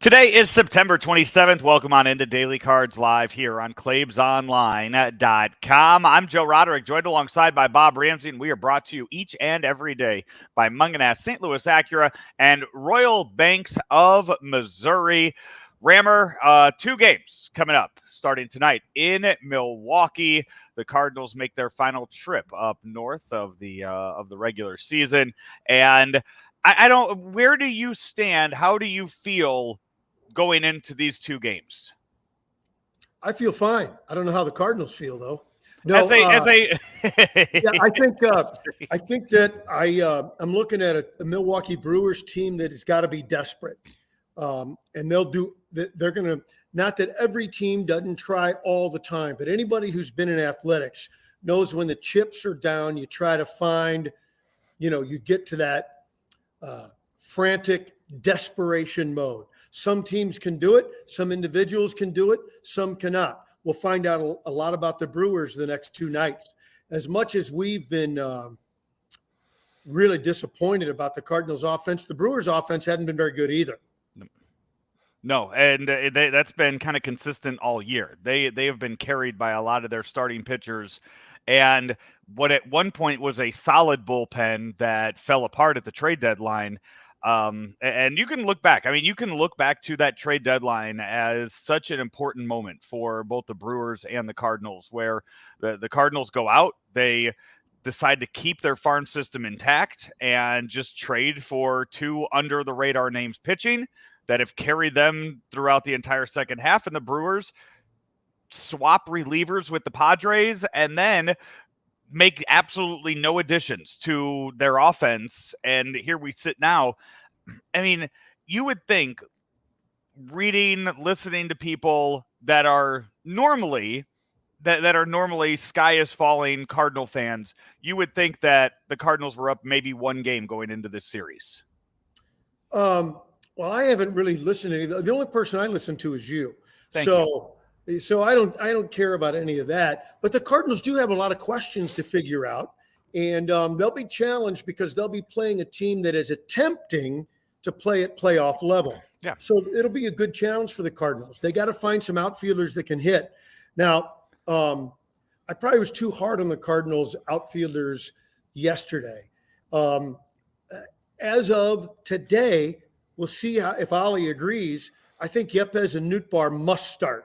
Today is September 27th. Welcome on into Daily Cards Live here on ClaibsOnline.com. I'm Joe Roderick, joined alongside by Bob Ramsey, and we are brought to you each and every day by Munganast, St. Louis Acura, and Royal Banks of Missouri. Rammer, 2 games coming up starting tonight in Milwaukee. The Cardinals make their final trip up north of the regular season, and I don't. Where do you stand? How do you feel going into these 2 games? I feel fine. I don't know how the Cardinals feel though. No, yeah, I think that I'm looking at a Milwaukee Brewers team that has got to be desperate, and they're going to. Not that every team doesn't try all the time, but anybody who's been in athletics knows when the chips are down, you try to find, you get to that frantic desperation mode. Some teams can do it. Some individuals can do it. Some cannot. We'll find out a lot about the Brewers the next 2 nights. As much as we've been really disappointed about the Cardinals offense, the Brewers offense hadn't been very good either. No, and that's been kind of consistent all year. They have been carried by a lot of their starting pitchers, and what at one point was a solid bullpen that fell apart at the trade deadline. And you can look back. I mean, you can look back to that trade deadline as such an important moment for both the Brewers and the Cardinals, where the Cardinals go out, they decide to keep their farm system intact and just trade for 2 under the radar names pitching that have carried them throughout the entire second half. And the Brewers swap relievers with the Padres and then make absolutely no additions to their offense. And here we sit now. I mean, you would think, listening to people that are normally sky is falling Cardinal fans, you would think that the Cardinals were up maybe 1 game going into this series. Well, I haven't really listened to any. The only person I listen to is you. So I don't care about any of that. But the Cardinals do have a lot of questions to figure out, and they'll be challenged because they'll be playing a team that is attempting to play at playoff level. Yeah. So it'll be a good challenge for the Cardinals. They got to find some outfielders that can hit. Now, I probably was too hard on the Cardinals outfielders yesterday. As of today, we'll see if Ollie agrees. I think Yepez and Nootbaar must start.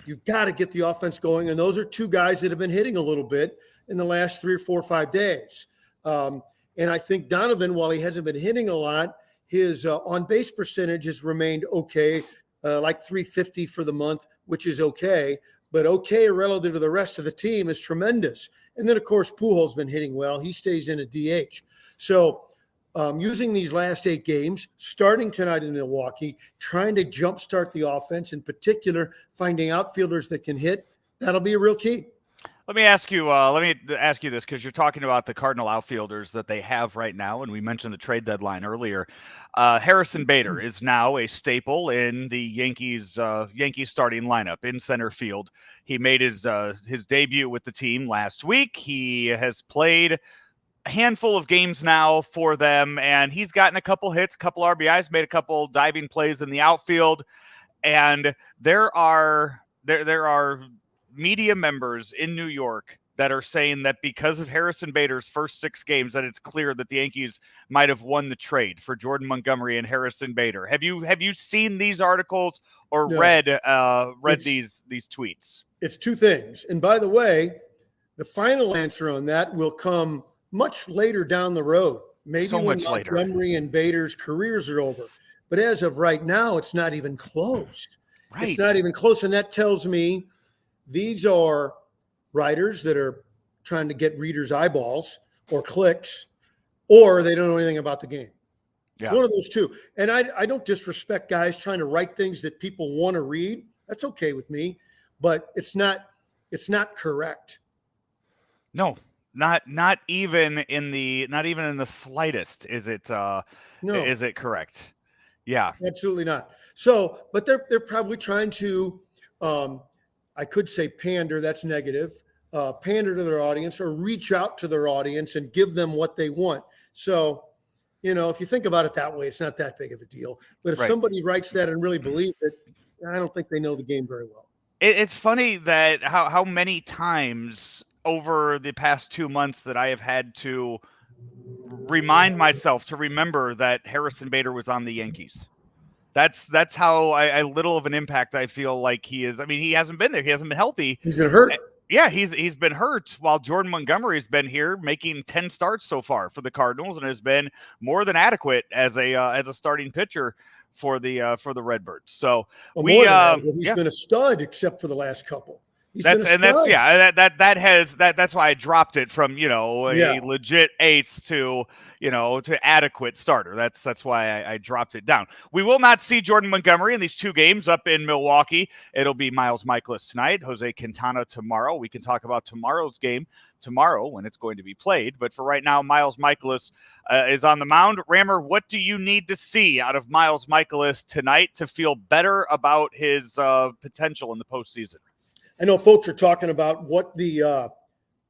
You've got to get the offense going, and those are 2 guys that have been hitting a little bit in the last 3 or 4 or 5 days. And I think Donovan, while he hasn't been hitting a lot, his on-base percentage has remained okay, like 350 for the month, which is okay. But okay relative to the rest of the team is tremendous. And then, of course, Pujols been hitting well. He stays in a DH. So using these last 8 games, starting tonight in Milwaukee, trying to jumpstart the offense, in particular, finding outfielders that can hit, that'll be a real key. Let me ask you this, because you're talking about the Cardinal outfielders that they have right now, and we mentioned the trade deadline earlier. Harrison Bader is now a staple in the Yankees starting lineup in center field. He made his debut with the team last week. He has played a handful of games now for them, and he's gotten a couple hits, a couple RBIs, made a couple diving plays in the outfield. And there are media members in New York that are saying that because of Harrison Bader's first 6 games, that it's clear that the Yankees might have won the trade for Jordan Montgomery and Harrison Bader. Have you seen these articles or read these tweets? It's 2 things. And by the way, the final answer on that will come much later down the road. Maybe so when Montgomery and Bader's careers are over. But as of right now, it's not even close. Right. It's not even close. And that tells me these are writers that are trying to get readers' eyeballs or clicks, or they don't know anything about the game. Yeah. It's one of those 2. And I don't disrespect guys trying to write things that people want to read. That's okay with me, but it's not correct. No, not even in the slightest is it is it correct? Yeah. Absolutely not. So, but they're probably trying to I could say pander, that's negative, pander to their audience or reach out to their audience and give them what they want. So, if you think about it that way, it's not that big of a deal. But if Right. somebody writes that and really believes it, I don't think they know the game very well. It's funny that how many times over the past 2 months that I have had to remind myself to remember that Harrison Bader was on the Yankees. That's how I little of an impact I feel like he is. I mean, he hasn't been there. He hasn't been healthy. He's been hurt. Yeah, he's been hurt while Jordan Montgomery's been here making 10 starts so far for the Cardinals and has been more than adequate as a starting pitcher for the Redbirds. So he's been a stud except for the last couple. That's why I dropped it from a legit ace to adequate starter. That's why I dropped it down. We will not see Jordan Montgomery in these 2 games up in Milwaukee. It'll be Miles Mikolas tonight, Jose Quintana tomorrow. We can talk about tomorrow's game tomorrow when it's going to be played. But for right now, Miles Mikolas is on the mound. Rammer, what do you need to see out of Miles Mikolas tonight to feel better about his potential in the postseason? I know folks are talking about what the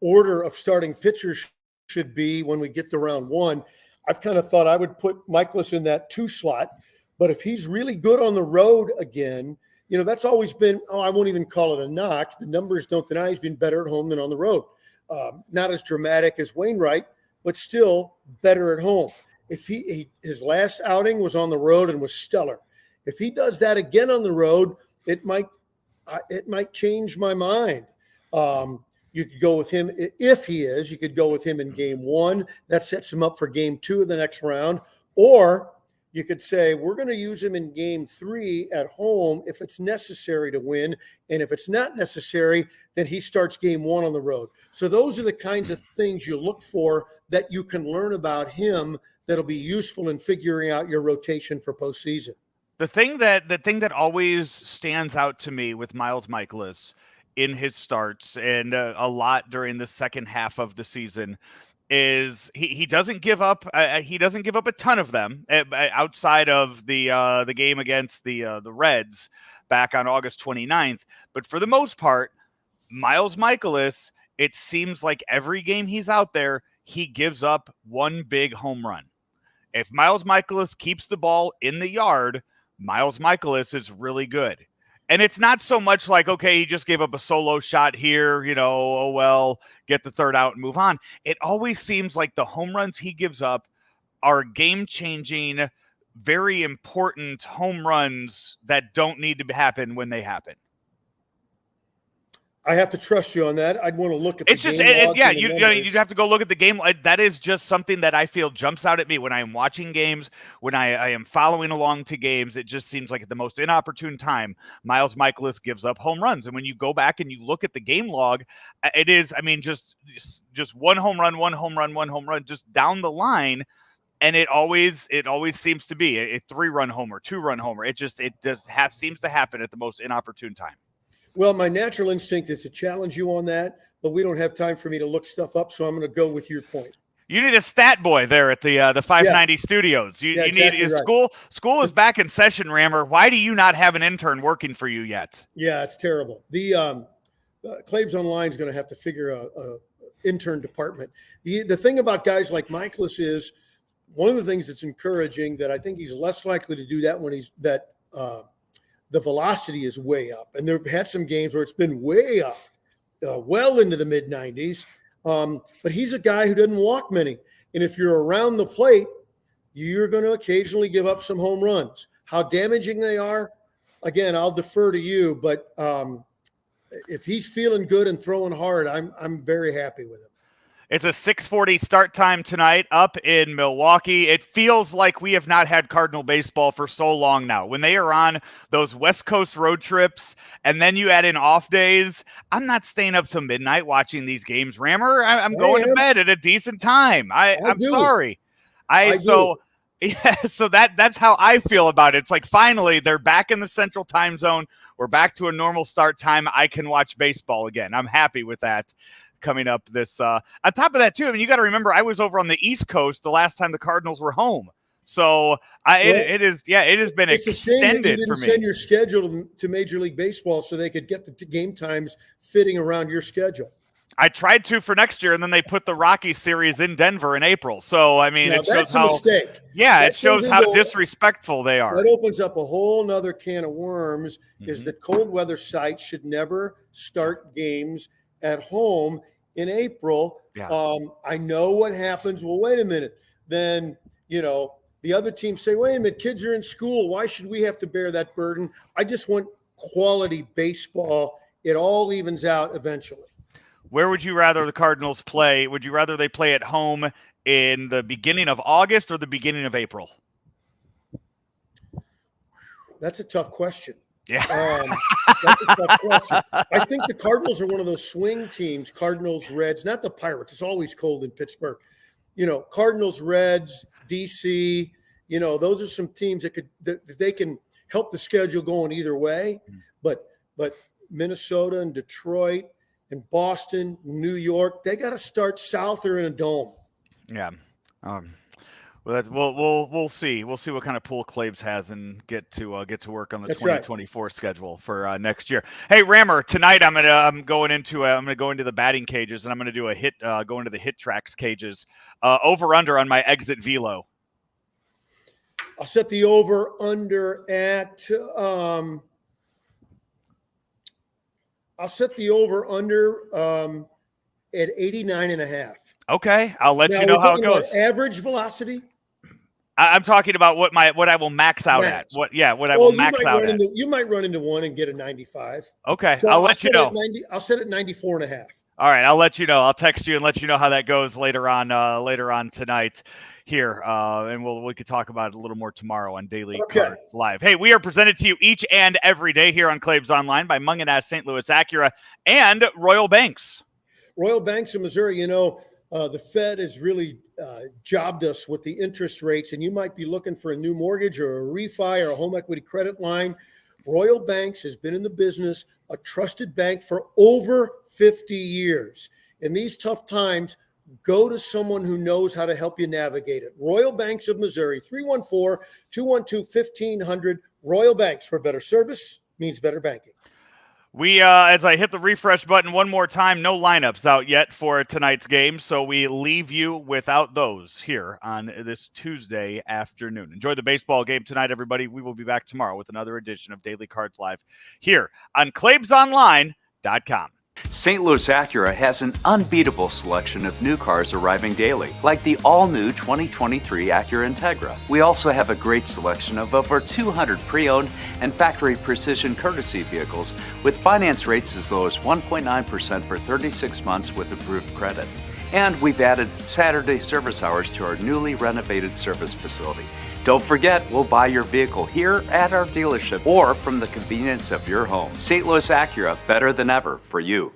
order of starting pitchers should be when we get to round 1. I've kind of thought I would put Mikolas in that 2 slot, but if he's really good on the road again, that's always been, I won't even call it a knock. The numbers don't deny he's been better at home than on the road. Not as dramatic as Wainwright, but still better at home. If his last outing was on the road and was stellar. If he does that again on the road, it might change my mind. You could go with him if he is. You could go with him in game 1. That sets him up for game 2 of the next round. Or you could say, we're going to use him in game 3 at home if it's necessary to win. And if it's not necessary, then he starts game 1 on the road. So those are the kinds of things you look for that you can learn about him that'll be useful in figuring out your rotation for postseason. The thing that always stands out to me with Miles Mikolas in his starts and a lot during the second half of the season is he doesn't give up. He doesn't give up a ton of them outside of the game against the Reds back on August 29th. But for the most part, Miles Mikolas, it seems like every game he's out there, he gives up one big home run. If Miles Mikolas keeps the ball in the yard, Miles Mikolas is really good. And it's not so much like, okay, he just gave up a solo shot here, oh, well, get the third out and move on. It always seems like the home runs he gives up are game-changing, very important home runs that don't need to happen when they happen. I have to trust you on that. I'd want to look at the game. You have to go look at the game. That is just something that I feel jumps out at me when I am watching games, when I am following along to games. It just seems like at the most inopportune time, Miles Mikolas gives up home runs. And when you go back and you look at the game log, it is, just one home run, just down the line. And it always seems to be a 3-run homer, 2-run homer. It seems to happen at the most inopportune time. Well, my natural instinct is to challenge you on that, but we don't have time for me to look stuff up, so I'm going to go with your point. You need a stat boy there at the 590 studios. You exactly need right. School is back in session, Rammer. Why do you not have an intern working for you yet? Yeah, it's terrible. The Claves Online is going to have to figure a intern department. The thing about guys like Mikolas is one of the things that's encouraging that I think he's less likely to do that when the velocity is way up. And they've had some games where it's been way up, well into the mid-90s. But he's a guy who doesn't walk many. And if you're around the plate, you're going to occasionally give up some home runs. How damaging they are, again, I'll defer to you. But if he's feeling good and throwing hard, I'm very happy with him. It's a 6:40 start time tonight up in Milwaukee. It feels like we have not had Cardinal baseball for so long now. When they are on those West Coast road trips and then you add in off days, I'm not staying up till midnight watching these games, Rammer. I'm going to bed at a decent time. I'm sorry. So that's how I feel about it. It's like finally they're back in the Central Time Zone. We're back to a normal start time. I can watch baseball again. I'm happy with that. Coming up this on top of that too, you got to remember I was over on the East Coast the last time the Cardinals were home, so it has been extended for me. Send your schedule to Major League Baseball so they could get the game times fitting around your schedule. I tried to for next year, and then they put the Rocky series in Denver in April. So, I mean, Now, it shows that's a how mistake. Yeah, That it shows goes how into- disrespectful they are. That opens up a whole nother can of worms. Is Mhm. that cold weather sites should never start games at home in April. Yeah. I know what happens. Well, wait a minute. Then, the other teams say, wait a minute, kids are in school. Why should we have to bear that burden? I just want quality baseball. It all evens out eventually. Where would you rather the Cardinals play? Would you rather they play at home in the beginning of August or the beginning of April? That's a tough question. Yeah. That's a tough question. I think the Cardinals are one of those swing teams, Cardinals, Reds, not the Pirates. It's always cold in Pittsburgh. Cardinals, Reds, DC, those are some teams that they can help the schedule going either way. But Minnesota and Detroit and Boston, New York, they got to start south or in a dome. Yeah. We'll see. We'll see what kind of pool Claves has and get to work on the 2024 schedule for next year. Hey, Rammer, tonight I'm going into the batting cages, and I'm going to do a hit go into the hit tracks cages. Over under on my exit velo. I'll set the over under at at 89.5. Okay, I'll let Now, you know how it goes. Average velocity. I'm talking about what I will max out at. What I will max out at. You might run into one and get a 95. Okay, so I'll let you know. I'll set it 94.5. All right, I'll let you know. I'll text you and let you know how that goes later on tonight here, and we could talk about it a little more tomorrow on Daily Cards Live. Hey, we are presented to you each and every day here on Claves Online by Mungenast St. Louis Acura and Royal Banks. Royal Banks of Missouri, the Fed has really jobbed us with the interest rates, and you might be looking for a new mortgage or a refi or a home equity credit line. Royal Banks has been in the business, a trusted bank for over 50 years. In these tough times, go to someone who knows how to help you navigate it. Royal Banks of Missouri, 314-212-1500. Royal Banks, for better service means better banking. We, as I hit the refresh button one more time, no lineups out yet for tonight's game, so we leave you without those here on this Tuesday afternoon. Enjoy the baseball game tonight, everybody. We will be back tomorrow with another edition of Daily Cards Live here on ClavesOnline.com. St. Louis Acura has an unbeatable selection of new cars arriving daily, like the all-new 2023 Acura Integra. We also have a great selection of over 200 pre-owned and factory precision courtesy vehicles with finance rates as low as 1.9% for 36 months with approved credit. And we've added Saturday service hours to our newly renovated service facility. Don't forget, we'll buy your vehicle here at our dealership or from the convenience of your home. St. Louis Acura, better than ever for you.